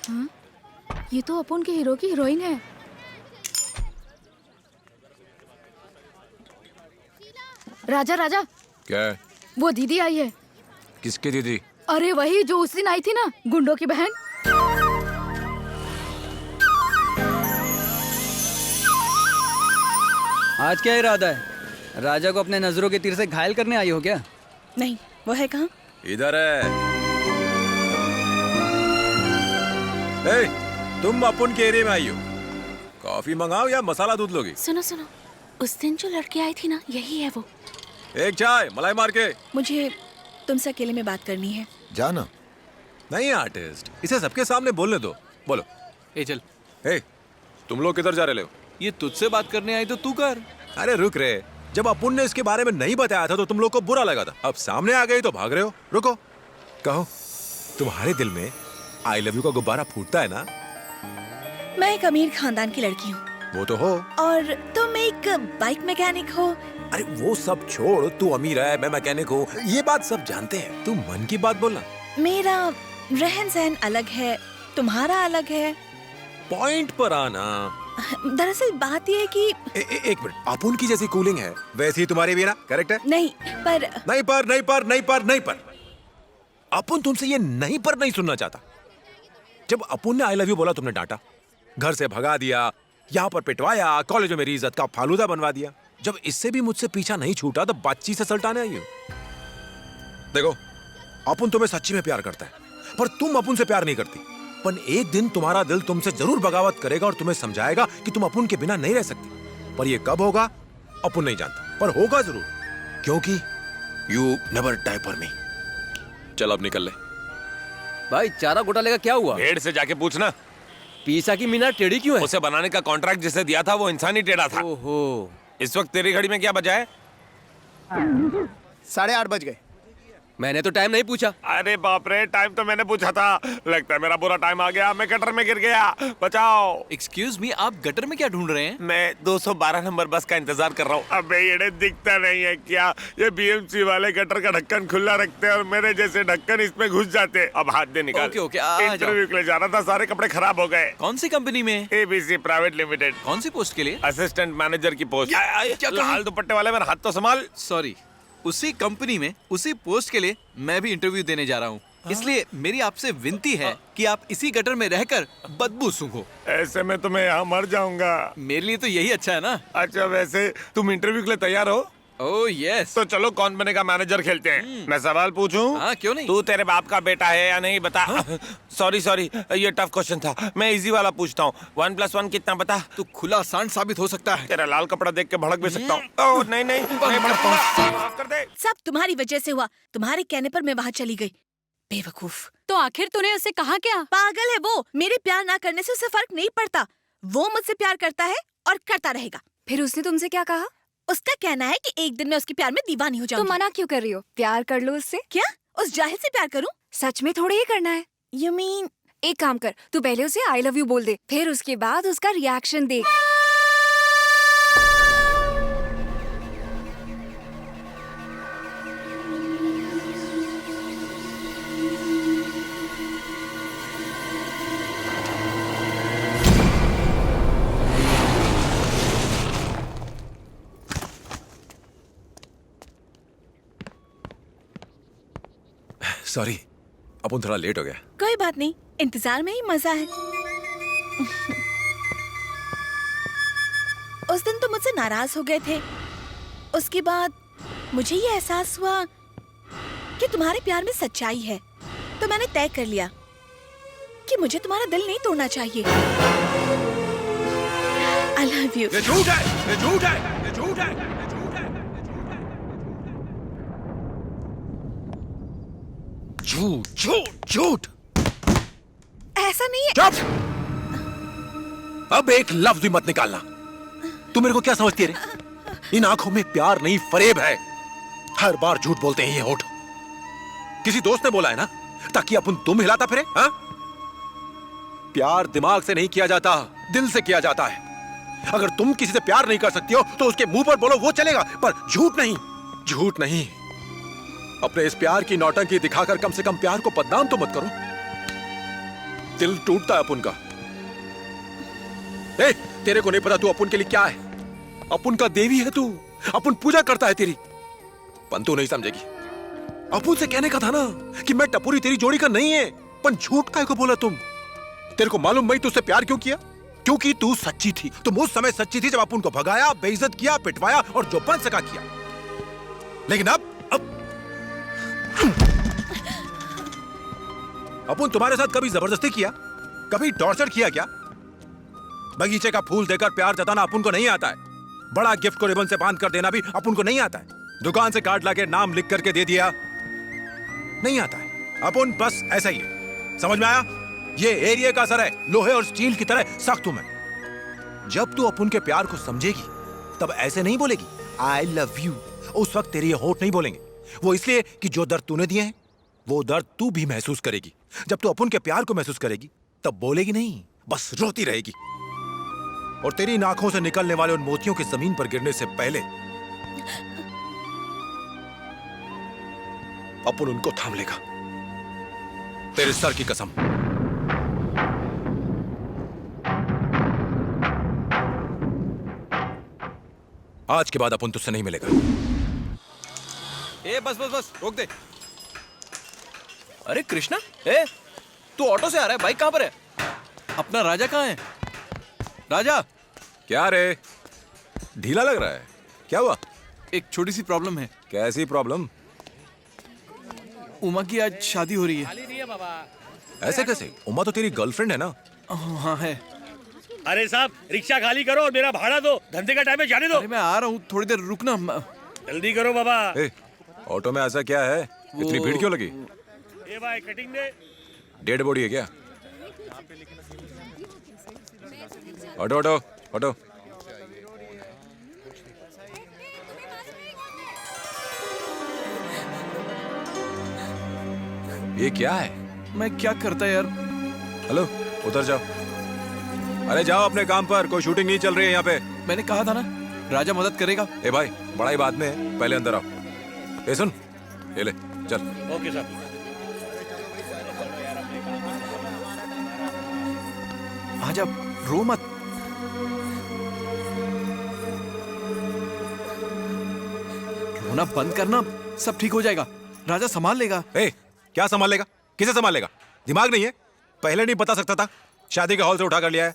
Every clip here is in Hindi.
हाँ? ये तो अपन के हीरो की हीरोइन है। राजा राजा, क्या है? वो दीदी आई है। किसकी दीदी? अरे वही जो उस दिन आई थी ना, गुंडों की बहन। आज क्या इरादा है? राजा को अपने नजरों के तीर से घायल करने आई हो क्या? नहीं, वो है कहाँ? इधर है। ए, तुम अपन के एरिया में आई हो। कॉफी मंगाओ या मसाला दूध लोगी? सुनो सुनो, उस दिन जो लड़की आई थी ना, यही है वो। एक चाय मलाई मार के। मुझे तुमसे अकेले में बात करनी है। जाना नहीं आर्टिस्ट, इसे सबके सामने बोलने दो। बोलो। ए चल, ए, तुम लोग किधर जा रहे हो? ये तुझसे बात करने आई तो तू कर। अरे रुक रे, जब अपुन ने इसके बारे में नहीं बताया था तो तुम लोग को बुरा लगा था। अब सामने आ गई तो भाग रहे हो। रुको, कहो तुम्हारे दिल में आई लव यू का गुब्बारा फूटता है ना? मैं एक अमीर खानदान की लड़की हूँ वो तो हो। और तुम एक बाइक मैकेनिक हो। अरे वो सब छोड़, तू अमीर है, मैं मैकेनिक हूँ, ये बात सब जानते हैं। तू मन की बात बोलना। मेरा रहन सहन अलग है, तुम्हारा अलग है। पॉइंट पर आना। दरअसल बात यह है कि एक मिनट, अपुन की जैसी कूलिंग है वैसी ही तुम्हारी भी ना, करेक्ट है? नहीं पर नहीं पर नहीं पर नहीं पर नहीं पर अपुन तुमसे ये नहीं पर नहीं सुनना चाहता। जब अपुन ने आई लव यू बोला तुमने डांटा, घर से भगा दिया, यहाँ पर पिटवाया, कॉलेज में मेरी इज्जत का फालूदा बनवा दिया। जब इससे भी मुझसे पीछा नहीं छूटा तो बातचीत से सलटाने आई हो। देखो, अपुन तुम्हें सच्ची में प्यार करता है, पर तुम अपुन से प्यार नहीं करती। पर एक दिन तुम्हारा दिल तुमसे जरूर बगावत करेगा और तुम्हें समझाएगा कि तुम अपुन के बिना नहीं रह सकती। पर ये कब होगा अपुन नहीं जानता, पर होगा जरूर, क्योंकि you never die for me. चल अब निकल ले। भाई चारा घोटाले का क्या हुआ? भेड़ से जाके पूछना। पीसा की मीनार टेढ़ी क्यों है? उसे बनाने का कॉन्ट्रैक्ट जिसे दिया था वो इंसान ही टेढ़ा था। ओहो। इस वक्त तेरी घड़ी में क्या बजा है? 8:30 बज गए। मैंने तो टाइम नहीं पूछा। अरे बाप रे, टाइम तो मैंने पूछा था। लगता है मेरा बुरा टाइम आ गया, मैं गटर में गिर गया, बचाओ। एक्सक्यूज मी, आप गटर में क्या ढूंढ रहे हैं? मैं 212 नंबर बस का इंतजार कर रहा हूँ। अबे ये दिखता नहीं है क्या? ये बीएमसी वाले गटर का ढक्कन खुला रखते हैं और मेरे जैसे ढक्कन इसमें घुस जाते। अब हाथ दे निकाल। ओके, ओके, आ जाओ। इंटरव्यू के लिए जाना था, सारे कपड़े खराब हो गए। कौन सी कंपनी में? ABC private limited. कौन सी पोस्ट के लिए? असिस्टेंट मैनेजर की पोस्ट। क्या कहा? लाल दुपट्टे वाले, मेरा हाथ तो संभाल। सॉरी, उसी कंपनी में उसी पोस्ट के लिए मैं भी इंटरव्यू देने जा रहा हूँ। इसलिए मेरी आपसे विनती है कि आप इसी गटर में रहकर बदबू सूंघो। ऐसे में तो मैं यहाँ मर जाऊंगा। मेरे लिए तो यही अच्छा है ना। अच्छा, वैसे तुम इंटरव्यू के लिए तैयार हो? Oh yes. तो चलो कौन बनेगा मैनेजर खेलते हैं। मैं सवाल पूछूं? हाँ, क्यों नहीं। तू तेरे बाप का बेटा है या नहीं, बता। सॉरी सॉरी, ये टफ क्वेश्चन था। मैं इजी वाला पूछता हूँ। 1 + 1 कितना, बता। तू खुला सांड साबित हो सकता है। तेरा लाल कपड़ा देख के भड़क भी सकता हूँ। ओह नहीं नहीं, नहीं भड़कता। माफ कर दे। सब तुम्हारी वजह से हुआ। तुम्हारे कहने पर मैं वहाँ चली गई। बेवकूफ। तो आखिर तूने उसे कहा क्या? पागल है वो। मेरे प्यार ना करने से उसे फर्क नहीं पड़ता। वो मुझसे प्यार करता है और करता रहेगा। फिर उसने तुमसे क्या कहा? उसका कहना है कि एक दिन मैं उसके प्यार में दीवानी हो तो जाऊंगी। मना क्यों कर रही हो? प्यार कर लो उससे। क्या? उस जाहिल से प्यार करूं? सच में थोड़ी ही करना है। You mean? एक काम कर, तू पहले उसे आई लव यू बोल दे, फिर उसके बाद उसका रिएक्शन दे। सॉरी, अपुन थोड़ा लेट हो गया। कोई बात नहीं, इंतजार में ही मजा है। उस दिन तुम मुझसे नाराज हो गए थे। उसके बाद मुझे ये एहसास हुआ कि तुम्हारे प्यार में सच्चाई है। तो मैंने तय कर लिया कि मुझे तुम्हारा दिल नहीं तोड़ना चाहिए। I love you। ये झूठ है, ये झूठ है, ये झूठ है, ये झूठ है, झूठ झूठ झूठ। ऐसा नहीं है। चुप! अब एक लफ्ज भी मत निकालना। तू मेरे को क्या समझती है रे? इन आंखों में प्यार नहीं फरेब है। हर बार झूठ बोलते हैं ये होठ। किसी दोस्त ने बोला है ना, ताकि अपन तुम हिलाता फिरे। हाँ? प्यार दिमाग से नहीं किया जाता, दिल से किया जाता है। अगर तुम किसी से प्यार नहीं कर सकती हो तो उसके मुंह पर बोलो, वो चलेगा, पर झूठ नहीं। झूठ नहीं। अपने इस प्यार की नौटंकी दिखाकर कम से कम प्यार को बदनाम तो मत करो। दिल टूटता है अपुन का। ए, तेरे को नहीं पता तू अपुन के लिए क्या है? अपुन का देवी है तू, अपुन पूजा करता है तेरी, पर तू नहीं समझेगी। अपुन से कहने का था ना कि मैं टपोरी तेरी जोड़ी का नहीं है, पर झूठ काहे को बोला तुम? तेरे को मालूम मैं तुझसे प्यार क्यों किया? क्योंकि तू सच्ची थी। तुम उस समय सच्ची थी जब अपुन को भगाया, बेइज्जत किया, पिटवाया और जो बन सका किया। लेकिन अब अपुन तुम्हारे साथ कभी जबरदस्ती किया, कभी टॉर्चर किया क्या? बगीचे का फूल देकर प्यार जताना अपुन को नहीं आता है। बड़ा गिफ्ट को रिबन से बांध कर देना भी अपुन को नहीं आता है। दुकान से कार्ड लाके नाम लिख करके दे दिया, नहीं आता है। अपुन बस ऐसा ही है, समझ में आया? ये एरिया का असर है, लोहे और स्टील की तरह सख्त हूं मैं। जब तू अपुन के प्यार को समझेगी तब ऐसे नहीं बोलेगी आई लव यू। उस वक्त तेरे ये होंठ नहीं बोलेंगे। वो इसलिए कि जो दर्द तूने दिए हैं वो दर्द तू भी महसूस करेगी। जब तू अपुन के प्यार को महसूस करेगी तब बोलेगी नहीं, बस रोती रहेगी। और तेरी इन आंखों से निकलने वाले उन मोतियों के जमीन पर गिरने से पहले अपुन उनको थाम लेगा, तेरे सर की कसम। आज के बाद अपुन तुझसे नहीं मिलेगा। ए बस बस बस रोक दे। अरे कृष्णा, ए तू ऑटो से आ रहा है, बाइक कहां पर है? अपना राजा कहां है? राजा। क्या रे, ढीला लग रहा है, क्या हुआ? एक छोटी सी प्रॉब्लम है। कैसी प्रॉब्लम? उमा की आज शादी हो रही है। ऐसे कैसे? उमा तो तेरी गर्लफ्रेंड है ना? हाँ है। अरे साहब, रिक्शा खाली करो और मेरा भाड़ा दो, धंधे का टाइम है, जाने दो। अरे मैं आ रहा हूँ, थोड़ी देर रुकना। जल्दी करो बाबा। ए, ऑटो में ऐसा क्या है? इतनी भीड़ क्यों लगी? ए भाई कटिंग दे। डेड बॉडी है क्या? Auto auto auto. ये क्या है? मैं क्या करता यार? हेलो, उतर जाओ। अरे जाओ अपने काम पर, कोई शूटिंग नहीं चल रही है यहाँ पे। मैंने कहा था ना, राजा मदद करेगा। ए भाई, बड़ा ही बाद में है, पहले अंदर आओ। ए सुन, ये ले चल। ओके साहब। आजा, रो मत। रोना बंद करना, सब ठीक हो जाएगा। राजा संभाल लेगा। ए, क्या संभाल लेगा? किसे संभाल लेगा? दिमाग नहीं है? पहले नहीं बता सकता था? शादी के हॉल से उठा कर लिया है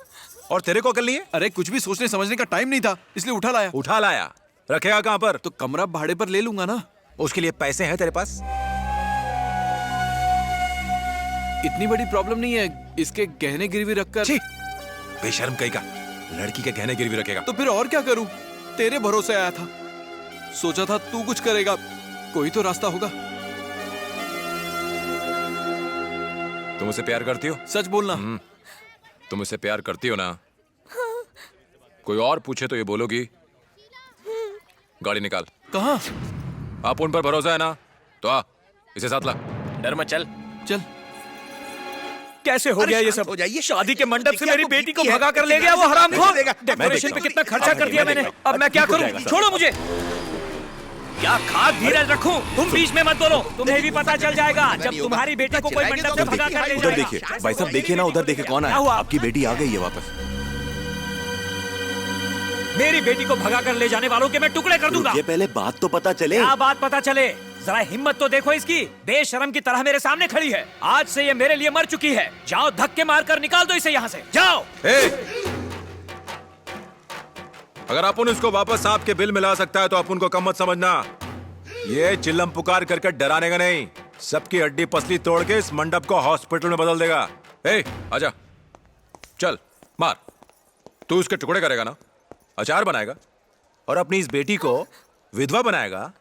और तेरे को अकल नहीं है? अरे कुछ भी सोचने समझने का टाइम नहीं था, इसलिए उठा लाया। उठा लाया? रखेगा कहाँ पर? तो कमरा भाड़े पर ले लूंगा ना। उसके लिए पैसे हैं तेरे पास? इतनी बड़ी प्रॉब्लम नहीं है, इसके गहने गिरवी रखकर। छी, बेशर्म कहीं का, लड़की के गहने गिरवी रखेगा? तो फिर और क्या करूं? तेरे भरोसे आया था, सोचा था तू कुछ करेगा, कोई तो रास्ता होगा। तुम उसे प्यार करती हो? सच बोलना। तुम उसे प्यार करती हो ना? हाँ। कोई और पूछे तो ये बोलोगी? गाड़ी निकाल। कहाँ? आप उन पर भरोसा है ना? तो आ, इसे साथ ला। डर मत, चल चल। कैसे हो गया ये सब? शादी के मंडप से मेरी बेटी को भगा कर ले गया वो हरामखोर। डेकोरेशन पे कितना खर्चा कर दिया मैंने, अब मैं क्या करूं? छोड़ो मुझे। क्या खाक धीरज रखूं? तुम बीच में मत बोलो, तुम्हें भी पता चल जाएगा जब तुम्हारी बेटी को कोई मंडप से भगा कर ले उधर जाएगा। देखिए भाई साहब, देखिए ना उधर, देखिए कौन क्या हुआ? है? आपकी बेटी आ गई है वापस। मेरी बेटी को भगा कर ले जाने वालों के मैं टुकड़े कर दूंगा। ये पहले बात तो पता चले। क्या बात पता चले? जरा हिम्मत तो देखो इसकी, बेशरम की तरह मेरे सामने खड़ी है। आज से ये मेरे लिए मर चुकी है। जाओ धक्के मारकर निकाल दो इसे यहाँ से, जाओ। अगर अपन इसको वापस सांप के बिल मिला सकता है तो अपन को कम मत समझना। ये चिल्लम पुकार करके डराने का नहीं, सबकी हड्डी पसली तोड़ के इस मंडप को हॉस्पिटल में बदल देगा। आजा, चल मार। तू इसके टुकड़े करेगा ना, अचार बनाएगा और अपनी इस बेटी को विधवा बनाएगा।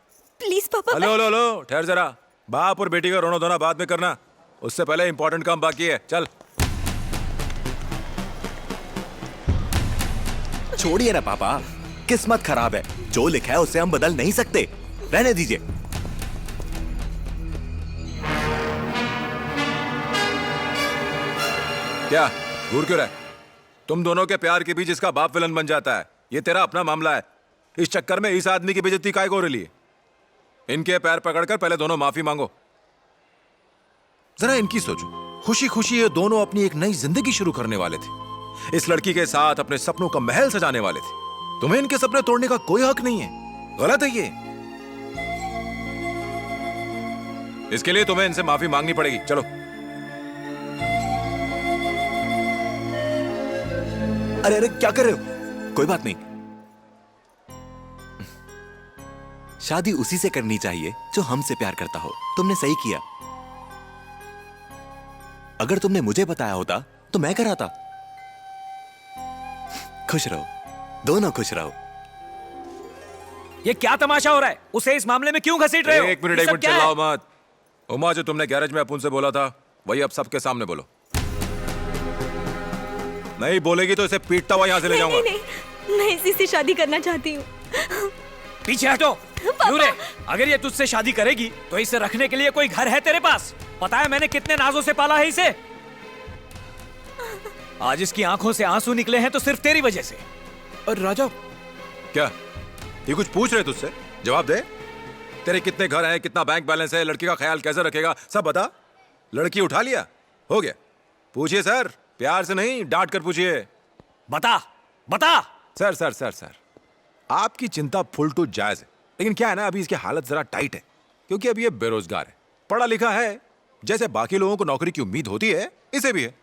प्लीज पापा। हेलो हेलो हेलो, ठहर जरा। बाप और बेटी का रोना धोना बाद में करना, उससे पहले इंपॉर्टेंट काम बाकी है। चल। छोड़िए ना पापा, किस्मत खराब है, जो लिखा है उसे हम बदल नहीं सकते, रहने दीजिए। क्या घूर क्यों रहा है? तुम दोनों के प्यार के बीच इसका बाप विलन बन जाता है, ये तेरा अपना मामला है। इस चक्कर में इस आदमी की बेइज्जती काहे को हो रही है? इनके पैर पकड़कर पहले दोनों माफी मांगो। जरा इनकी सोचो, खुशी खुशी ये दोनों अपनी एक नई जिंदगी शुरू करने वाले थे। इस लड़की के साथ अपने सपनों का महल सजाने वाले थे। तुम्हें इनके सपने तोड़ने का कोई हक नहीं है। गलत है ये। इसके लिए तुम्हें इनसे माफी मांगनी पड़ेगी। चलो। अरे अरे क्या कर रहे हो? कोई बात नहीं, शादी उसी से करनी चाहिए जो हमसे प्यार करता हो। तुमने सही किया। अगर तुमने मुझे बताया होता तो मैं कराता। खुश रहो, दोनों खुश रहो। ये क्या तमाशा हो रहा है? उसे इस मामले में क्यों घसीट रहे हो? एक मिनट ये सब क्या है? चिल्लाओ मत। उमा, जो तुमने गैरेज में अपुन से बोला था वही अब सबके सामने बोलो। नहीं बोलेगी तो इसे पीटता हुआ यहां से ले जाऊंगा। नहीं, मैं इसी से शादी करना चाहती हूँ। पीछे हटो। क्यों रे? अगर ये तुझसे शादी करेगी तो इसे रखने के लिए कोई घर है तेरे पास? पता है मैंने कितने नाजों से पाला है इसे। आज इसकी आंखों से आंसू निकले हैं तो सिर्फ तेरी वजह से। और राजा, क्या ये कुछ पूछ रहे तुझसे? जवाब दे। तेरे कितने घर हैं, कितना बैंक बैलेंस है, लड़की का ख्याल कैसे रखेगा, सब बता। लड़की उठा लिया, हो गया। पूछिए सर, प्यार से नहीं डांट कर पूछिए। बता बता। सर सर सर सर, आपकी चिंता फुल टू जायज है, लेकिन क्या है ना, अभी इसकी हालत जरा टाइट है क्योंकि अभी ये बेरोजगार है। पढ़ा लिखा है, जैसे बाकी लोगों को नौकरी की उम्मीद होती है इसे भी है।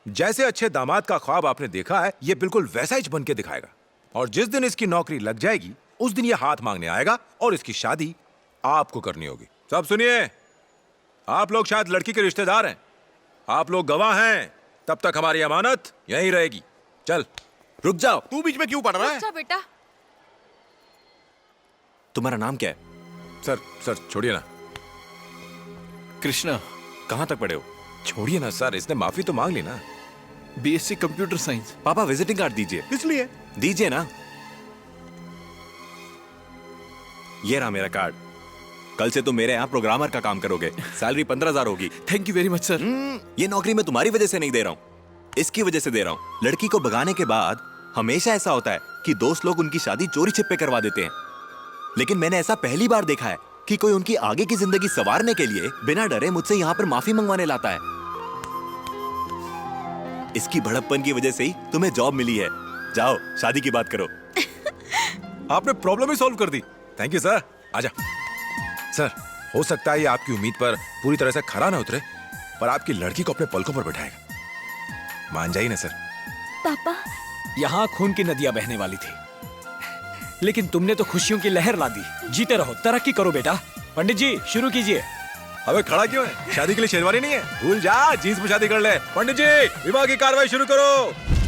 जैसे अच्छे दामाद का ख्वाब आपने देखा है, ये बिल्कुल वैसा ही बन के दिखाएगा। और जिस दिन इसकी नौकरी लग जाएगी उस दिन ये हाथ मांगने आएगा और इसकी शादी आपको करनी होगी। सब सुनिए, आप लोग शायद लड़की के रिश्तेदार हैं, आप लोग गवाह हैं, तब तक हमारी अमानत यहीं रहेगी। चल। रुक जाओ। तू बीच में क्यों पड़ रहा है? अच्छा बेटा। तुम्हारा नाम क्या है? सर सर छोड़िए ना। कृष्णा। कहां तक पढ़े हो? छोड़िए ना सर, इसने माफी तो मांग ली ना। BSc computer science. पापा विजिटिंग कार्ड दीजिए। इसलिए दीजिए ना। ये रहा मेरा कार्ड। कल से तुम मेरे यहाँ प्रोग्रामर का काम करोगे। सैलरी 15,000 होगी। Thank you very much sir. ये नौकरी मैं तुम्हारी वजह से नहीं दे रहा हूँ, इसकी वजह से दे रहा हूँ। लड़की को भगाने के बाद हमेशा ऐसा होता है कि दोस्त लोग उनकी शादी चोरी छिपे करवा देते हैं, लेकिन मैंने ऐसा पहली बार देखा है कि कोई उनकी आगे की जिंदगी संवारने के लिए बिना डरे मुझसे यहाँ पर माफी मंगवाने लाता है। इसकी भड़प्पन की वजह से ही तुम्हें जॉब मिली है। जाओ शादी की बात करो। आपने प्रॉब्लम ही सॉल्व कर दी। Thank you sir. आजा। सर, हो सकता है ये आपकी उम्मीद पर पूरी तरह से खरा ना उतरे, पर आपकी लड़की को अपने पलकों पर बैठाएगा। मान जाइए ना सर। पापा। यहाँ खून की नदियां बहने वाली थी, लेकिन तुमने तो खुशियों की लहर ला दी। जीते रहो, तरक्की करो बेटा। पंडित जी शुरू कीजिए। अबे खड़ा क्यों है? शादी के लिए शेरवानी नहीं है? भूल जा, जींस में शादी कर ले। पंडित जी विवाह की कार्रवाई शुरू करो।